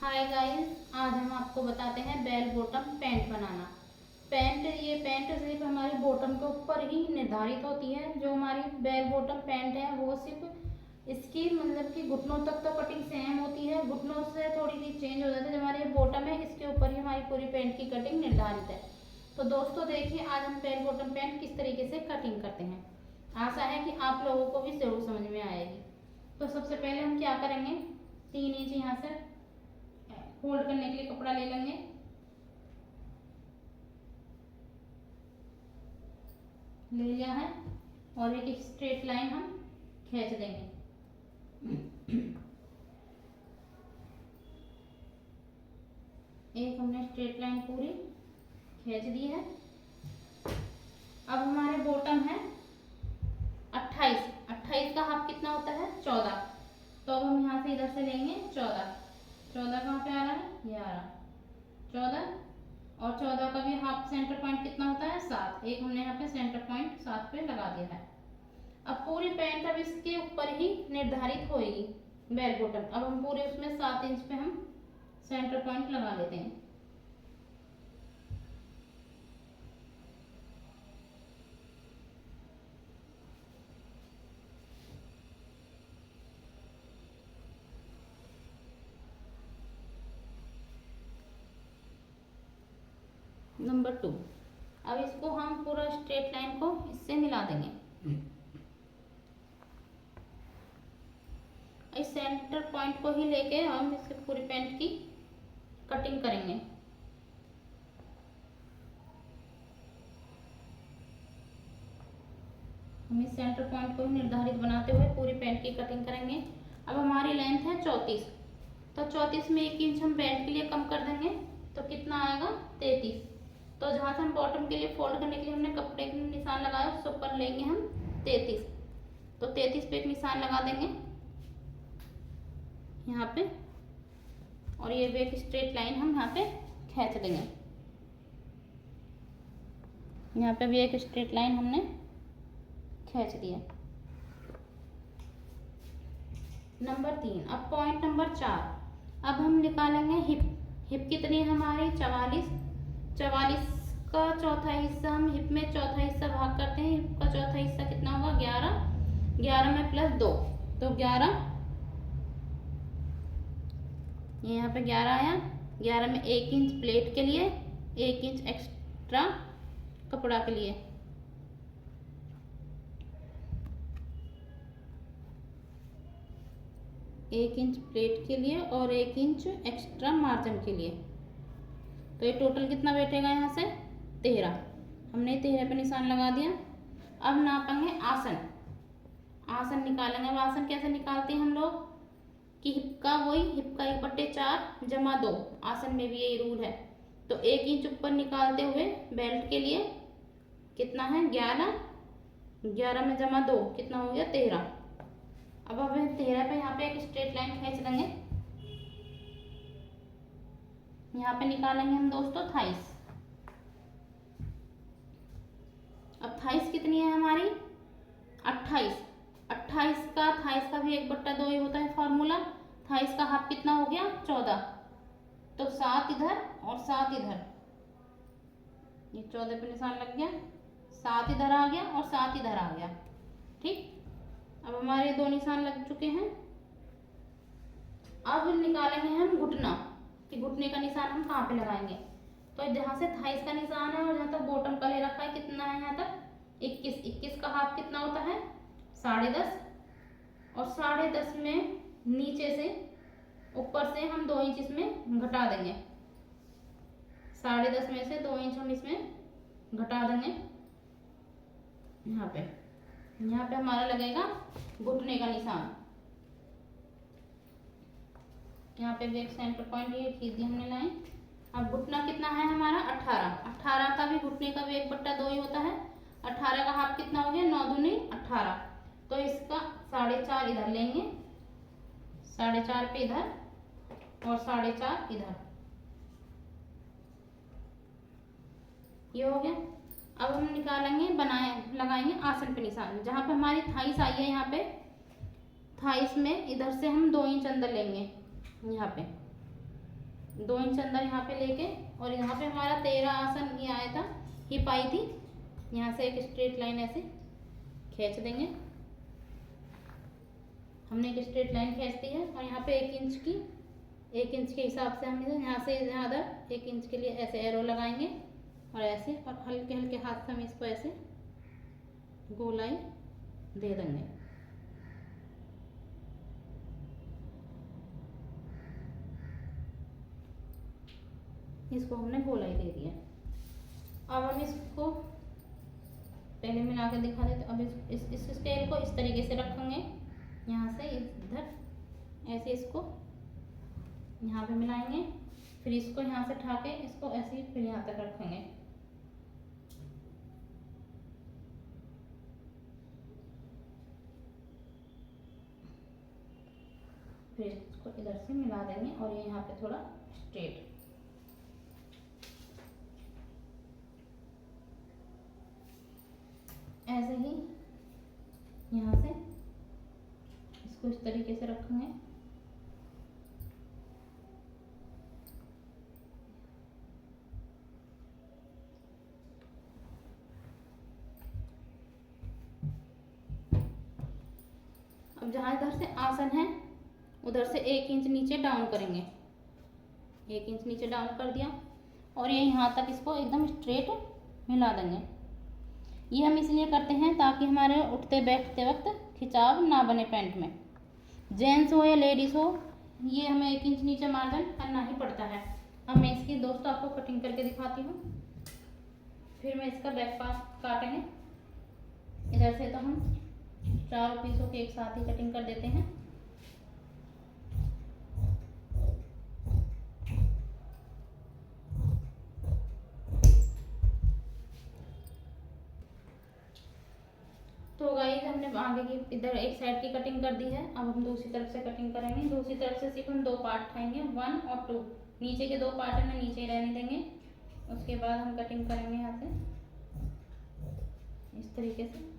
Hi guys, आज हम आपको बताते हैं बेल बॉटम पैंट बनाना। ये पैंट सिर्फ हमारे बॉटम के ऊपर ही निर्धारित होती है। जो हमारी बेल बॉटम पैंट है वो सिर्फ इसकी मतलब कि घुटनों तक तो कटिंग सेम होती है, घुटनों से थोड़ी सी चेंज हो जाती है। जो हमारी बॉटम है इसके ऊपर ही हमारी पूरी पैंट की कटिंग निर्धारित है। तो दोस्तों देखिए, आज हम बेल बॉटम पैंट किस तरीके से कटिंग करते हैं। आशा है कि आप लोगों को भी जरूर समझ में आएगी। तो सबसे पहले हम क्या करेंगे, 3 इंच यहाँ से फोल्ड करने के लिए कपड़ा ले लेंगे। ले लिया है और एक स्ट्रेट लाइन हम खींच देंगे। एक हमने स्ट्रेट लाइन पूरी खींच दी है। अब हमारे बॉटम है 28 का हाफ कितना होता है 14। तो अब हम यहाँ से इधर से लेंगे 14 कहाँ पे आ रहा है, ये आ रहा 14 और 14 का भी हाफ सेंटर पॉइंट कितना होता है 7। एक हमने यहाँ पे सेंटर पॉइंट 7 पे लगा दिया है। अब पूरी पैंट अब इसके ऊपर ही निर्धारित होएगी बेल बॉटम। अब हम पूरे उसमें 7 इंच पे हम सेंटर पॉइंट लगा लेते हैं। नंबर 2, अब इसको हम पूरा स्ट्रेट लाइन को इससे मिला देंगे। इस सेंटर पॉइंट को ही लेके हम इससे पूरी पैंट की कटिंग करेंगे। हम इस सेंटर पॉइंट को ही निर्धारित बनाते हुए पूरी पैंट की कटिंग करेंगे। अब हमारी लेंथ है 34, तो 34 में 1 इंच हम बेल्ट के लिए कम कर देंगे। तो कितना आएगा 33। तो जहाँ से हम बॉटम के लिए फोल्ड करने के लिए हमने कपड़े के निशान लगाया उसके ऊपर लेंगे हम 33। तो 33 पे एक निशान लगा देंगे यहाँ पे और ये भी एक स्ट्रेट लाइन हम यहाँ पे खींच देंगे। यहाँ पे भी एक स्ट्रेट लाइन हमने खींच दिया। नंबर 3, अब पॉइंट नंबर 4, अब हम निकालेंगे हिप कितनी है हमारी 44 का चौथा हिस्सा हम हिप में चौथा हिस्सा भाग करते हैं। हिप का चौथा हिस्सा कितना होगा 11 में प्लस 2 तो 11। ये यहाँ पे 11 आया। 11 में 1 इंच प्लेट के लिए, 1 इंच एक्स्ट्रा कपड़ा के लिए। एक इंच प्लेट के लिए और 1 इंच एक्स्ट्रा मार्जिन के लिए। तो ये टोटल कितना बैठेगा यहाँ से 13। हमने 13 पे निशान लगा दिया। अब नापेंगे आसन निकालेंगे। अब आसन कैसे निकालते हैं हम लोग कि हिप का 1/4 जमा 2। आसन में भी यही रूल है। तो 1 इंच ऊपर निकालते हुए बेल्ट के लिए कितना है 11 में जमा 2 कितना हो गया 13। अब हमें 13 पे यहाँ पे एक स्ट्रेट लाइन खींच देंगे। यहाँ पे निकालेंगे हम दोस्तों 28। अब 28 कितनी है हमारी 28 का भी 1/2 ही होता है फॉर्मूला। 28 का हाफ कितना हो गया 14। तो 7 इधर और 7 इधर, ये 14 पे निशान लग गया, 7 इधर आ गया और 7 इधर आ गया। ठीक, अब हमारे 2 निशान लग चुके हैं। अब निकालेंगे हम घुटना कि घुटने का निशान हम कहाँ पे लगाएंगे। तो जहाँ से 28 का निशान है और जहाँ तक बॉटम का ले रखा है कितना है यहाँ तक 21 का हाफ कितना होता है 10.5 और 10.5 में नीचे से ऊपर से हम 2 इंच इसमें घटा देंगे। 10.5 में से 2 इंच हम इसमें घटा देंगे। यहाँ पे हमारा लगेगा घुटने का निशान। यहाँ पे भी एक सेंटर पॉइंट ये खींच दी हमने लाइन। अब घुटना कितना है हमारा 18 का भी घुटने का भी 1/2 ही होता है। 18 का हाफ कितना हो गया 9 दूनी 18। तो इसका 4.5 इधर लेंगे, 4.5 पे इधर और 4.5 इधर, ये हो गया। अब हम निकालेंगे लगाएंगे आसन पे निशान। जहाँ पे हमारी थाइस आई है यहाँ पे थाइस में इधर से हम 2 इंच अंदर लेंगे यहाँ पे 2 इंच अंदर यहाँ पे लेके, और यहाँ पे हमारा 13 आसन ये आया था, हिप आई थी, यहाँ से एक स्ट्रेट लाइन ऐसे खींच देंगे। हमने एक स्ट्रेट लाइन खींच दी है, और यहाँ पे 1 इंच के हिसाब से हम यहाँ से ज़्यादा 1 इंच के लिए ऐसे एरो लगाएंगे, और ऐसे, और हल्के हल्के हाथ से हम इसको ऐसे गोलाई दे देंगे। इसको हमने गोलाई दे दिया। अब हम इसको पहले मिला के दिखा देते। अब इस स्केल को इस तरीके से रखेंगे, यहाँ से इधर ऐसे इसको यहाँ पे मिलाएंगे, फिर इसको यहाँ से उठा के इसको ऐसे ही फिर यहाँ तक रखेंगे। फिर इसको इधर से मिला देंगे, और ये यहाँ पे थोड़ा स्ट्रेट। ऐसे ही यहाँ से इसको इस तरीके से रखेंगे। अब जहाँ इधर से आसन है उधर से 1 इंच नीचे डाउन करेंगे। 1 इंच नीचे डाउन कर दिया, और ये यहाँ तक इसको एकदम स्ट्रेट मिला देंगे। ये हम इसलिए करते हैं ताकि हमारे उठते बैठते वक्त खिंचाव ना बने पैंट में। जेंट्स हो या लेडीज़ हो, ये हमें 1 इंच नीचे मार्जिन करना ही पड़ता है। अब मैं इसकी दोस्तों आपको कटिंग करके दिखाती हूँ, फिर मैं इसका बैक पार्ट काटेंगे। इधर से तो हम 4 पीसों के एक साथ ही कटिंग कर देते हैं। तो गाइस हमने आगे की इधर एक साइड की कटिंग कर दी है। अब हम दूसरी तरफ से कटिंग करेंगे। दूसरी तरफ से सिर्फ हम 2 पार्ट उठाएंगे, 1 और 2। नीचे के 2 पार्ट है ना नीचे ही रहने देंगे। उसके बाद हम कटिंग करेंगे यहाँ से इस तरीके से।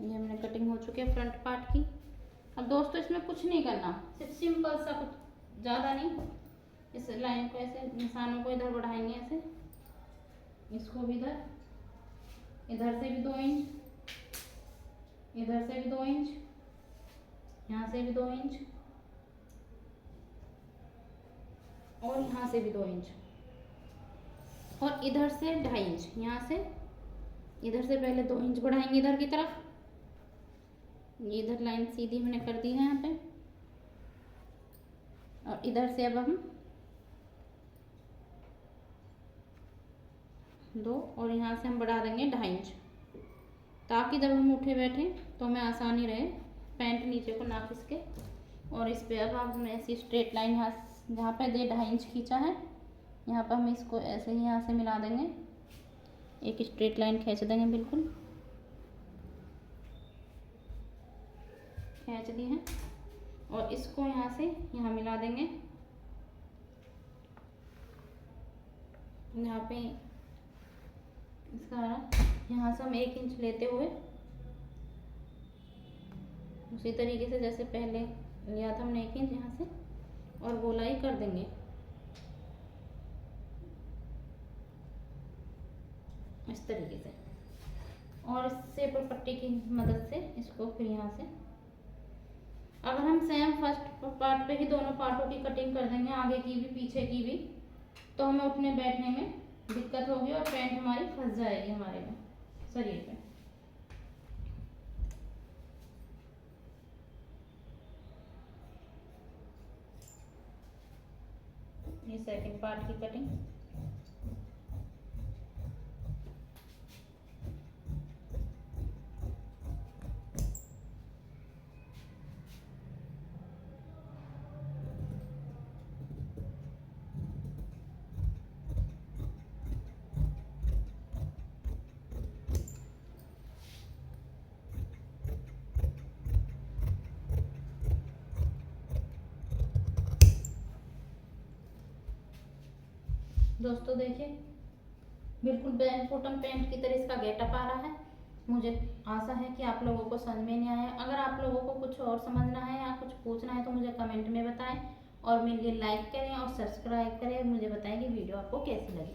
ये हमने कटिंग हो चुकी है फ्रंट पार्ट की। अब दोस्तों इसमें कुछ नहीं करना, सिर्फ सिंपल सा, कुछ ज़्यादा नहीं। इस लाइन को ऐसे निशानों को इधर बढ़ाएंगे, ऐसे इसको भी इधर से भी 2 इंच, इधर से भी 2 इंच, यहाँ से भी 2 इंच, और यहाँ से भी 2 इंच, और इधर से 2.5 इंच। यहाँ से इधर से पहले 2 इंच बढ़ाएंगे इधर की तरफ। ये इधर लाइन सीधी हमने कर दी है यहाँ पे, और इधर से अब हम 2, और यहाँ से हम बढ़ा देंगे 2.5 इंच, ताकि जब हम उठे बैठे तो हमें आसानी रहे पैंट नीचे को ना खिसके। और इस पे अब हमने ऐसी स्ट्रेट लाइन यहाँ जहाँ पे 2.5 इंच खींचा है, यहाँ पर हम इसको ऐसे ही यहाँ से मिला देंगे, एक स्ट्रेट लाइन खींच देंगे, बिल्कुल खींच दी है। और इसको यहाँ से यहाँ मिला देंगे। यहाँ पे इसका यहाँ से हम 1 इंच लेते हुए उसी तरीके से जैसे पहले लिया था हमने 1 इंच यहाँ से, और गोलाई कर देंगे इस तरीके से। और इससे पट्टी की मदद से इसको फिर यहाँ से, अगर हम सेम फर्स्ट पार्ट पे ही दोनों पार्टों की कटिंग कर देंगे, आगे की भी पीछे की भी, तो हमें उठने बैठने में दिक्कत होगी और पैंट हमारी फंस जाएगी हमारे में शरीर पे। ये सेकंड पार्ट की कटिंग। दोस्तों देखिए, बिल्कुल बेल बॉटम पैंट की तरह इसका गेटअप आ रहा है। मुझे आशा है कि आप लोगों को समझ में नहीं आया। अगर आप लोगों को कुछ और समझना है या कुछ पूछना है तो मुझे कमेंट में बताएं और मेरे लिए लाइक करें और सब्सक्राइब करें। मुझे बताएं कि वीडियो आपको कैसी लगी।